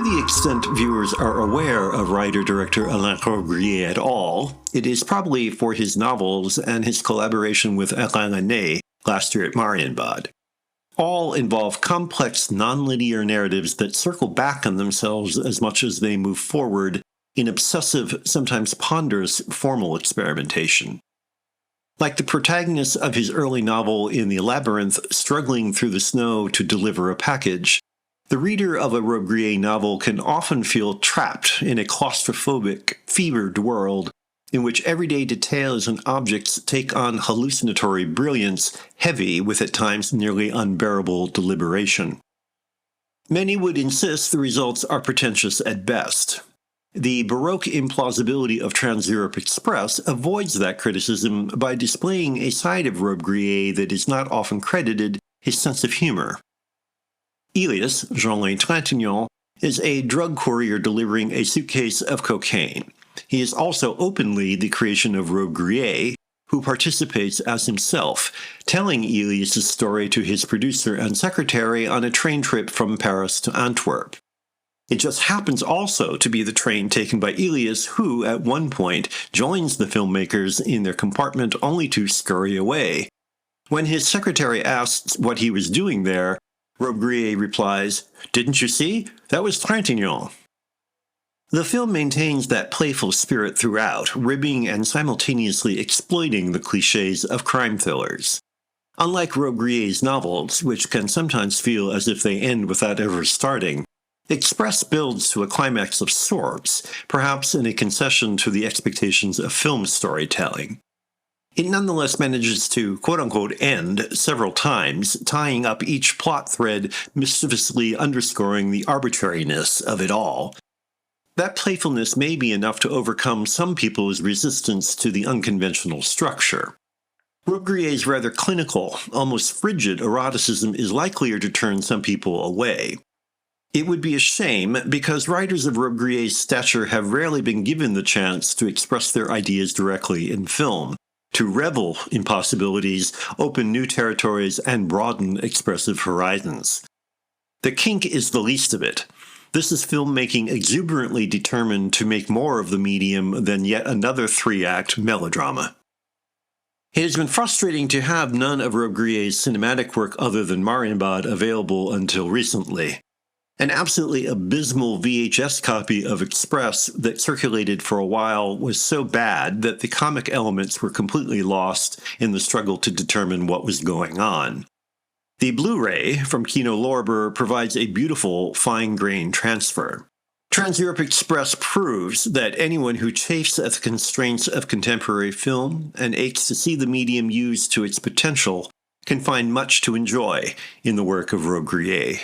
the extent viewers are aware of writer-director Alain Robbe-Grillet at all, it is probably for his novels and his collaboration with Alain Robbe-Grillet last year at Marienbad. All involve complex, nonlinear narratives that circle back on themselves as much as they move forward in obsessive, sometimes ponderous, formal experimentation. Like the protagonist of his early novel In the Labyrinth struggling through the snow to deliver a package, the reader of a Robbe-Grillet novel can often feel trapped in a claustrophobic, fevered world in which everyday details and objects take on hallucinatory brilliance, heavy with at times nearly unbearable deliberation. Many would insist the results are pretentious at best. The Baroque implausibility of Trans-Europe Express avoids that criticism by displaying a side of Robbe-Grillet that is not often credited, his sense of humor. Elias, Jean-Louis Trintignant, is a drug courier delivering a suitcase of cocaine. He is also openly the creation of Robbe-Grillet, who participates as himself, telling Elias's story to his producer and secretary on a train trip from Paris to Antwerp. It just happens also to be the train taken by Elias, who, at one point, joins the filmmakers in their compartment only to scurry away. When his secretary asks what he was doing there, Robbe-Grillet replies, "Didn't you see? That was Trintignant." The film maintains that playful spirit throughout, ribbing and simultaneously exploiting the cliches of crime thrillers. Unlike Robbe-Grillet's novels, which can sometimes feel as if they end without ever starting, Express builds to a climax of sorts, perhaps in a concession to the expectations of film storytelling. It nonetheless manages to quote-unquote end several times, tying up each plot thread, mischievously underscoring the arbitrariness of it all. That playfulness may be enough to overcome some people's resistance to the unconventional structure. Robbe-Grillet's rather clinical, almost frigid eroticism is likelier to turn some people away. It would be a shame, because writers of Robbe-Grillet's stature have rarely been given the chance to express their ideas directly in film, to revel in possibilities, open new territories, and broaden expressive horizons. The kink is the least of it. This is filmmaking exuberantly determined to make more of the medium than yet another three-act melodrama. It has been frustrating to have none of Robbe-Grillet's cinematic work other than Marienbad available until recently. An absolutely abysmal VHS copy of Express that circulated for a while was so bad that the comic elements were completely lost in the struggle to determine what was going on. The Blu-ray from Kino Lorber provides a beautiful, fine-grained transfer. Trans-Europe Express proves that anyone who chafes at the constraints of contemporary film and aches to see the medium used to its potential can find much to enjoy in the work of Robbe-Grillet.